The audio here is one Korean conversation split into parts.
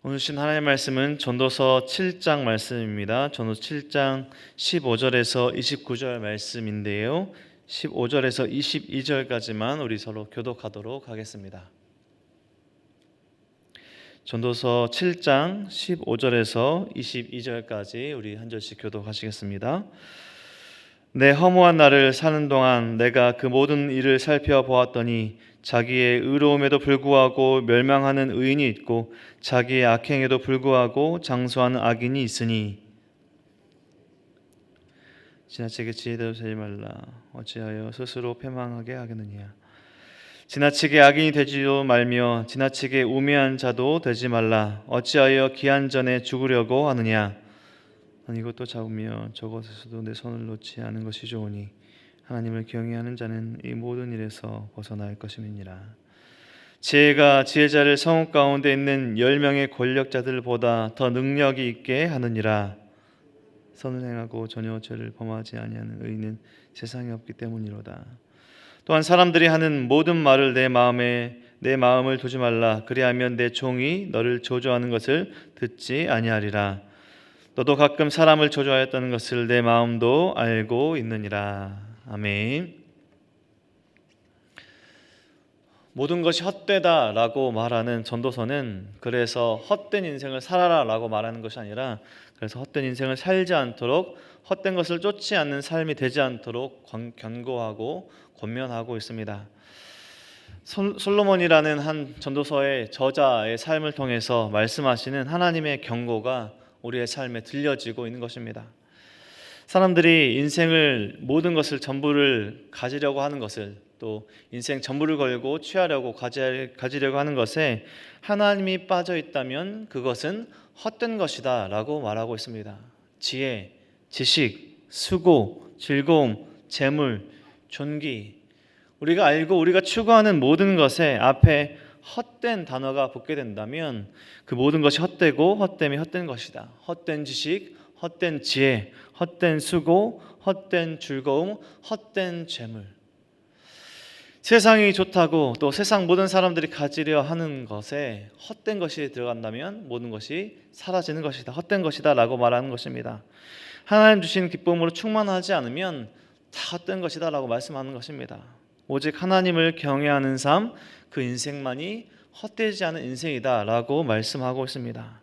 오늘 주신 하나님의 말씀은 전도서 7장 말씀입니다. 전도서 7장 15절에서 29절 말씀인데요. 15절에서 22절까지만 우리 서로 교독하도록 하겠습니다. 전도서 7장 15절에서 22절까지 우리 한 절씩 교독하시겠습니다. 내 허무한 날을 사는 동안 내가 그 모든 일을 살펴보았더니 자기의 의로움에도 불구하고 멸망하는 의인이 있고 자기의 악행에도 불구하고 장수하는 악인이 있으니 지나치게 지혜대로 되지 말라. 어찌하여 스스로 패망하게 하겠느냐. 지나치게 악인이 되지도 말며 지나치게 우매한 자도 되지 말라. 어찌하여 기한 전에 죽으려고 하느냐. 난 이것도 잡으며 저것에서도 내 손을 놓지 않은 것이 좋으니 하나님을 경외하는 자는 이 모든 일에서 벗어날 것임이니라. 지혜가 지혜자를 성읍 가운데 있는 10명의 권력자들보다 더 능력이 있게 하느니라. 선을 행하고 전혀 죄를 범하지 아니하는 의인은 세상에 없기 때문이로다. 또한 사람들이 하는 모든 말을 내 마음을 두지 말라. 그리하면 내 종이 너를 조조하는 것을 듣지 아니하리라. 너도 가끔 사람을 조조하였다는 것을 내 마음도 알고 있느니라. 아멘. 모든 것이 헛되다라고 말하는 전도서는 그래서 헛된 인생을 살아라라고 말하는 것이 아니라 그래서 헛된 인생을 살지 않도록 헛된 것을 쫓지 않는 삶이 되지 않도록 권고하고 권면하고 있습니다. 솔로몬이라는 한 전도서의 저자의 삶을 통해서 말씀하시는 하나님의 경고가 우리의 삶에 들려지고 있는 것입니다. 사람들이 인생을 모든 것을 전부를 가지려고 하는 것을 또 인생 전부를 걸고 취하려고 가지려고 하는 것에 하나님이 빠져 있다면 그것은 헛된 것이다 라고 말하고 있습니다. 지혜, 지식, 수고, 즐거움, 재물, 존귀, 우리가 알고 우리가 추구하는 모든 것에 앞에 헛된 단어가 붙게 된다면 그 모든 것이 헛되고 헛됨이 헛된 것이다. 헛된 지식, 헛된 지혜, 헛된 수고, 헛된 즐거움, 헛된 재물. 세상이 좋다고 또 세상 모든 사람들이 가지려 하는 것에 헛된 것이 들어간다면 모든 것이 사라지는 것이다. 헛된 것이다 라고 말하는 것입니다. 하나님 주신 기쁨으로 충만하지 않으면 다 헛된 것이다 라고 말씀하는 것입니다. 오직 하나님을 경외하는 삶, 그 인생만이 헛되지 않은 인생이다 라고 말씀하고 있습니다.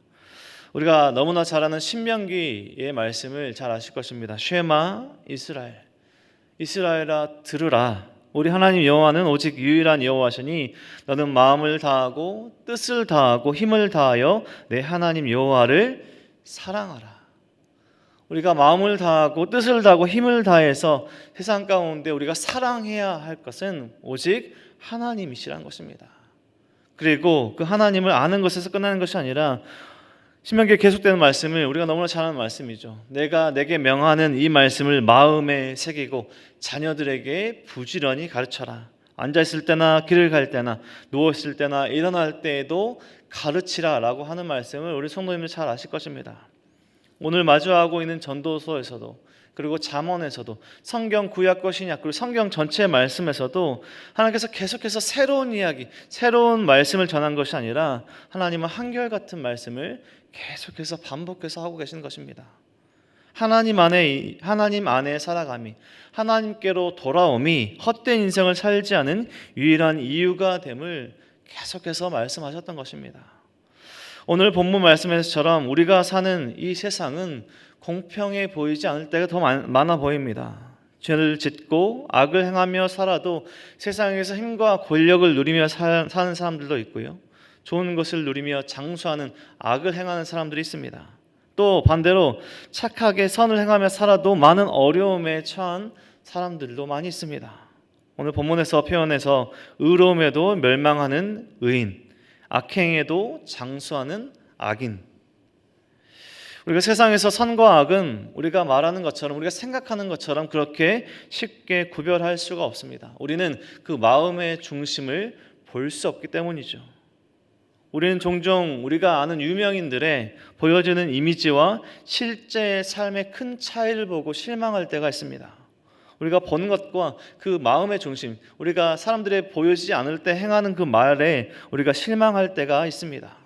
우리가 너무나 잘 아는 신명기의 말씀을 잘 아실 것입니다. 쉐마 이스라엘, 이스라엘아 들으라. 우리 하나님 여호와는 오직 유일한 여호와시니 너는 마음을 다하고 뜻을 다하고 힘을 다하여 내 하나님 여호와를 사랑하라. 우리가 마음을 다하고 뜻을 다하고 힘을 다해서 세상 가운데 우리가 사랑해야 할 것은 오직 하나님이시라는 것입니다. 그리고 그 하나님을 아는 것에서 끝나는 것이 아니라 신명기에 계속되는 말씀을 우리가 너무나 잘 아는 말씀이죠. 내가 내게 명하는 이 말씀을 마음에 새기고 자녀들에게 부지런히 가르쳐라. 앉아있을 때나 길을 갈 때나 누워있을 때나 일어날 때에도 가르치라 라고 하는 말씀을 우리 성도님들 잘 아실 것입니다. 오늘 마주하고 있는 전도서에서도 그리고 잠언에서도 성경 구약과 신약 그리고 성경 전체의 말씀에서도 하나님께서 계속해서 새로운 이야기, 새로운 말씀을 전한 것이 아니라 하나님은 한결같은 말씀을 계속해서 반복해서 하고 계시는 것입니다. 하나님 안에 살아감이, 하나님께로 돌아옴이 헛된 인생을 살지 않은 유일한 이유가 됨을 계속해서 말씀하셨던 것입니다. 오늘 본문 말씀에서처럼 우리가 사는 이 세상은 공평해 보이지 않을 때가 더 많아 보입니다. 죄를 짓고 악을 행하며 살아도 세상에서 힘과 권력을 누리며 사는 사람들도 있고요. 좋은 것을 누리며 장수하는 악을 행하는 사람들이 있습니다. 또 반대로 착하게 선을 행하며 살아도 많은 어려움에 처한 사람들도 많이 있습니다. 오늘 본문에서 표현해서 의로움에도 멸망하는 의인, 악행에도 장수하는 악인. 우리가 세상에서 선과 악은 우리가 말하는 것처럼 우리가 생각하는 것처럼 그렇게 쉽게 구별할 수가 없습니다. 우리는 그 마음의 중심을 볼 수 없기 때문이죠. 우리는 종종 우리가 아는 유명인들의 보여지는 이미지와 실제의 삶의 큰 차이를 보고 실망할 때가 있습니다. 우리가 본 것과 그 마음의 중심, 우리가 사람들의 보여지지 않을 때 행하는 그 말에 우리가 실망할 때가 있습니다.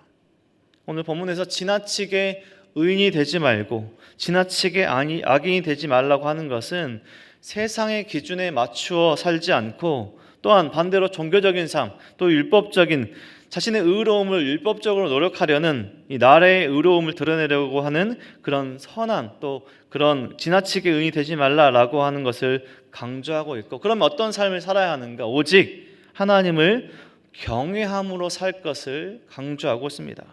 오늘 본문에서 지나치게 의인이 되지 말고 지나치게 악인이 되지 말라고 하는 것은 세상의 기준에 맞추어 살지 않고 또한 반대로 종교적인 삶, 또 율법적인 자신의 의로움을 율법적으로 노력하려는 이 나라의 의로움을 드러내려고 하는 그런 선한 또 그런 지나치게 의인이 되지 말라라고 하는 것을 강조하고 있고, 그러면 어떤 삶을 살아야 하는가? 오직 하나님을 경외함으로 살 것을 강조하고 있습니다.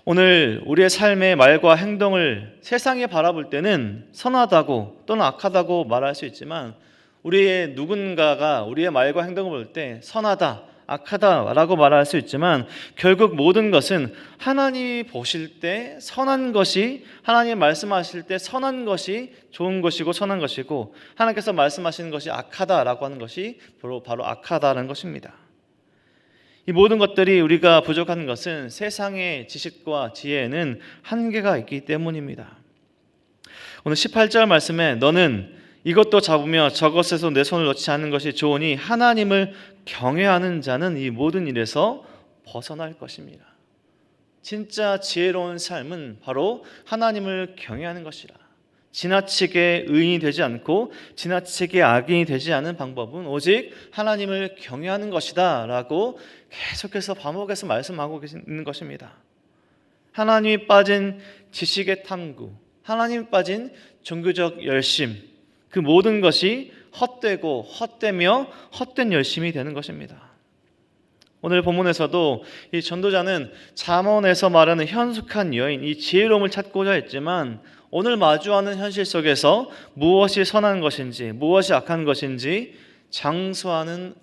오늘 우리의 삶의 말과 행동을 세상이 바라볼 때는 선하다고 또는 악하다고 말할 수 있지만, 우리의 누군가가 우리의 말과 행동을 볼 때 선하다, 악하다라고 말할 수 있지만, 결국 모든 것은 하나님이 보실 때 선한 것이, 하나님이 말씀하실 때 선한 것이 좋은 것이고 선한 것이고, 하나님께서 말씀하시는 것이 악하다라고 하는 것이 바로 악하다는 것입니다. 이 모든 것들이 우리가 부족한 것은 세상의 지식과 지혜에는 한계가 있기 때문입니다. 오늘 18절 말씀에 너는 이것도 잡으며 저것에서 내 손을 놓지 않는 것이 좋으니 하나님을 경외하는 자는 이 모든 일에서 벗어날 것입니다. 진짜 지혜로운 삶은 바로 하나님을 경외하는 것이라. 지나치게 의인이 되지 않고 지나치게 악인이 되지 않은 방법은 오직 하나님을 경외하는 것이다 라고 계속해서 반복해서 말씀하고 계시는 것입니다. 하나님이 빠진 지식의 탐구, 하나님이 빠진 종교적 열심, 그 모든 것이 헛되고 헛되며 헛된 열심이 되는 것입니다. 오늘 본문에서도 이 전도자는 잠언에서 말하는 현숙한 여인, 이 지혜로움을 찾고자 했지만 오늘 마주하는 현실 속에서 무엇이 선한 것인지 무엇이 악한 것인지 장수하는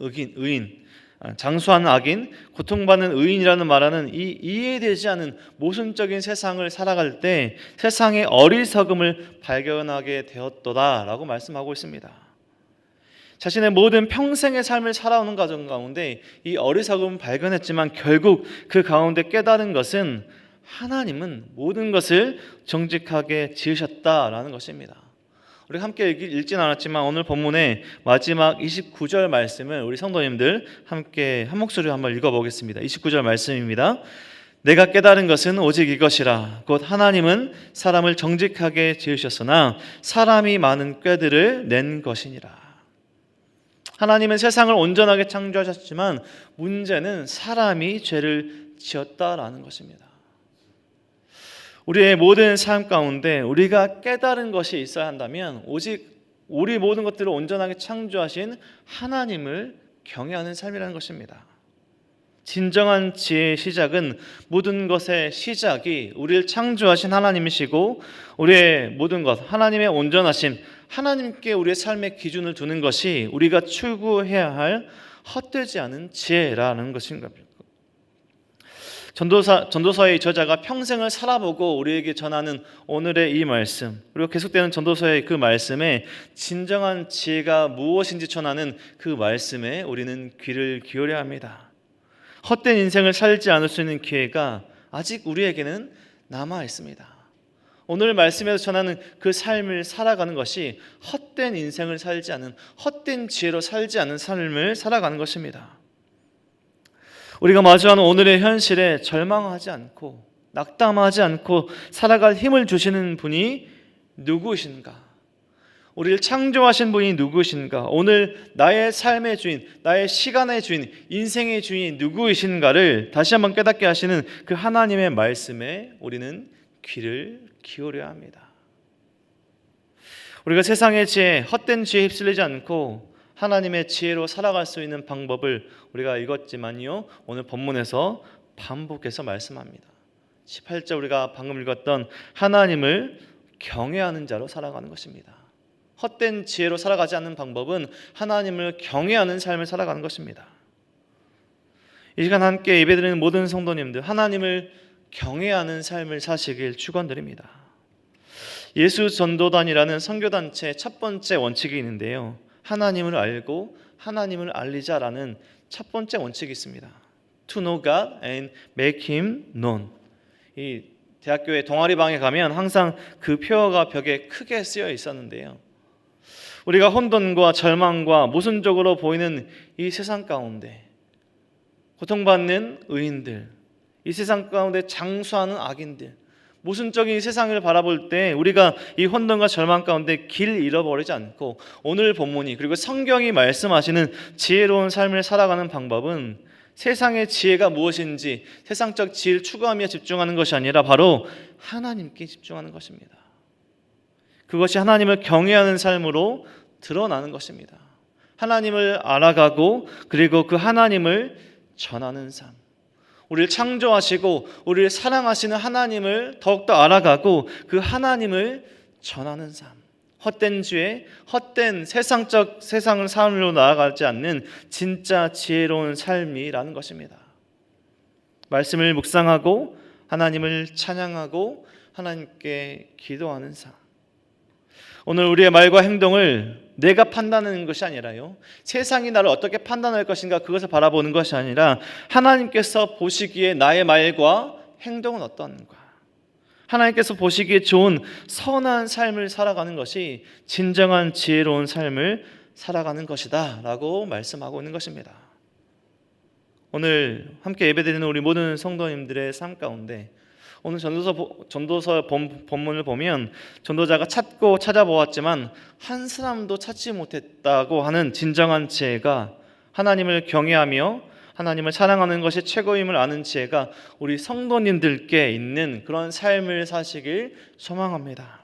장수하는 악인, 고통받는 의인이라는 말하는 이 이해되지 않은 모순적인 세상을 살아갈 때 세상의 어리석음을 발견하게 되었도다라고 말씀하고 있습니다. 자신의 모든 평생의 삶을 살아오는 과정 가운데 이 어리석음을 발견했지만 결국 그 가운데 깨달은 것은 하나님은 모든 것을 정직하게 지으셨다라는 것입니다. 우리 함께 읽진 않았지만 오늘 본문의 마지막 29절 말씀을 우리 성도님들 함께 한 목소리로 한번 읽어보겠습니다. 29절 말씀입니다. 내가 깨달은 것은 오직 이것이라. 곧 하나님은 사람을 정직하게 지으셨으나 사람이 많은 꾀들을 낸 것이니라. 하나님은 세상을 온전하게 창조하셨지만 문제는 사람이 죄를 지었다라는 것입니다. 우리의 모든 삶 가운데 우리가 깨달은 것이 있어야 한다면 오직 우리 모든 것들을 온전하게 창조하신 하나님을 경외하는 삶이라는 것입니다. 진정한 지혜의 시작은 모든 것의 시작이 우리를 창조하신 하나님이시고 우리의 모든 것, 하나님의 온전하심, 하나님께 우리의 삶의 기준을 두는 것이 우리가 추구해야 할 헛되지 않은 지혜라는 것인 겁니다. 전도서의 저자가 평생을 살아보고 우리에게 전하는 오늘의 이 말씀, 그리고 계속되는 전도서의 그 말씀에 진정한 지혜가 무엇인지 전하는 그 말씀에 우리는 귀를 기울여야 합니다. 헛된 인생을 살지 않을 수 있는 기회가 아직 우리에게는 남아 있습니다. 오늘 말씀에서 전하는 그 삶을 살아가는 것이 헛된 인생을 살지 않은, 헛된 지혜로 살지 않은 삶을 살아가는 것입니다. 우리가 마주하는 오늘의 현실에 절망하지 않고 낙담하지 않고 살아갈 힘을 주시는 분이 누구신가? 우리를 창조하신 분이 누구신가? 오늘 나의 삶의 주인, 나의 시간의 주인, 인생의 주인이 누구이신가를 다시 한번 깨닫게 하시는 그 하나님의 말씀에 우리는 귀를 기울여야 합니다. 우리가 세상의 지혜, 헛된 지혜에 휩쓸리지 않고 하나님의 지혜로 살아갈 수 있는 방법을 우리가 읽었지만요, 오늘 본문에서 반복해서 말씀합니다. 18절 우리가 방금 읽었던 하나님을 경외하는 자로 살아가는 것입니다. 헛된 지혜로 살아가지 않는 방법은 하나님을 경외하는 삶을 살아가는 것입니다. 이 시간 함께 예배드리는 모든 성도님들, 하나님을 경외하는 삶을 사시길 축원드립니다. 예수 전도단이라는 선교단체의 첫 번째 원칙이 있는데요, 하나님을 알고 하나님을 알리자라는 첫 번째 원칙이 있습니다. To know God and make Him known. 이 대학교의 동아리방에 가면 항상 그 표어가 벽에 크게 쓰여 있었는데요, 우리가 혼돈과 절망과 모순적으로 보이는 이 세상 가운데 고통받는 의인들, 이 세상 가운데 장수하는 악인들, 모순적인 이 세상을 바라볼 때 우리가 이 혼돈과 절망 가운데 길 잃어버리지 않고 오늘 본문이 그리고 성경이 말씀하시는 지혜로운 삶을 살아가는 방법은 세상의 지혜가 무엇인지 세상적 지혜를 추구하며 집중하는 것이 아니라 바로 하나님께 집중하는 것입니다. 그것이 하나님을 경외하는 삶으로 드러나는 것입니다. 하나님을 알아가고 그리고 그 하나님을 전하는 삶, 우리를 창조하시고 우리를 사랑하시는 하나님을 더욱더 알아가고 그 하나님을 전하는 삶, 헛된 죄, 헛된 세상을 삶으로 나아가지 않는 진짜 지혜로운 삶이라는 것입니다. 말씀을 묵상하고 하나님을 찬양하고 하나님께 기도하는 삶. 오늘 우리의 말과 행동을 내가 판단하는 것이 아니라요, 세상이 나를 어떻게 판단할 것인가 그것을 바라보는 것이 아니라 하나님께서 보시기에 나의 말과 행동은 어떤가, 하나님께서 보시기에 좋은 선한 삶을 살아가는 것이 진정한 지혜로운 삶을 살아가는 것이다 라고 말씀하고 있는 것입니다. 오늘 함께 예배드리는 우리 모든 성도님들의 삶 가운데 오늘 전도서 본문을 보면 전도자가 찾고 찾아보았지만 한 사람도 찾지 못했다고 하는 진정한 지혜가, 하나님을 경외하며 하나님을 사랑하는 것이 최고임을 아는 지혜가 우리 성도님들께 있는 그런 삶을 사시길 소망합니다.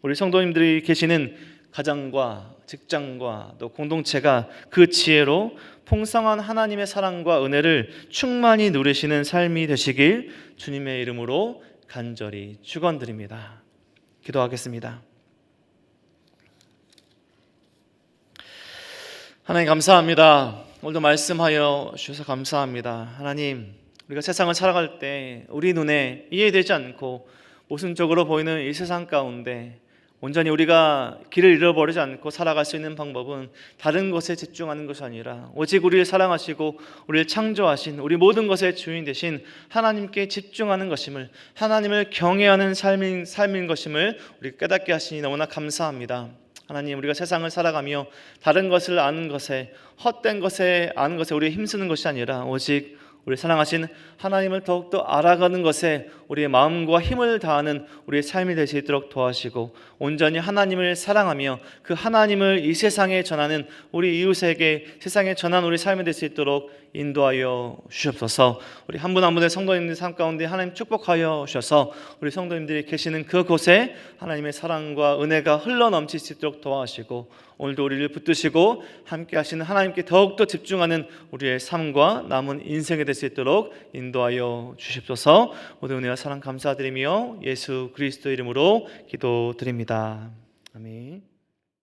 우리 성도님들이 계시는 가정과 직장과 또 공동체가 그 지혜로 풍성한 하나님의 사랑과 은혜를 충만히 누리시는 삶이 되시길 주님의 이름으로 간절히 축원드립니다. 기도하겠습니다. 하나님 감사합니다. 오늘도 말씀하여 주셔서 감사합니다. 하나님, 우리가 세상을 살아갈 때 우리 눈에 이해되지 않고 모순적으로 보이는 이 세상 가운데 온전히 우리가 길을 잃어버리지 않고 살아갈 수 있는 방법은 다른 것에 집중하는 것이 아니라 오직 우리를 사랑하시고 우리를 창조하신 우리 모든 것의 주인 되신 하나님께 집중하는 것임을, 하나님을 경외하는 삶인 것임을 우리 깨닫게 하시니 너무나 감사합니다. 하나님, 우리가 세상을 살아가며 다른 것을 아는 것에, 헛된 것에 아는 것에 우리가 힘쓰는 것이 아니라 오직 우리 사랑하신 하나님을 더욱더 알아가는 것에 우리의 마음과 힘을 다하는 우리의 삶이 될 수 있도록 도와주시고 온전히 하나님을 사랑하며 그 하나님을 이 세상에 전하는 우리 이웃에게 세상에 전하는 우리 삶이 될 수 있도록 인도하여 주시옵소서. 우리 한 분 한 분의 성도님들 삶 가운데 하나님 축복하여 주셔서 우리 성도님들이 계시는 그곳에 하나님의 사랑과 은혜가 흘러넘칠 수 있도록 도와주시고 오늘도 우리를 붙드시고 함께 하시는 하나님께 더욱더 집중하는 우리의 삶과 남은 인생이 될 수 있도록 인도하여 주십소서. 모든 은혜와 사랑 감사드리며 예수 그리스도 이름으로 기도드립니다. 아멘.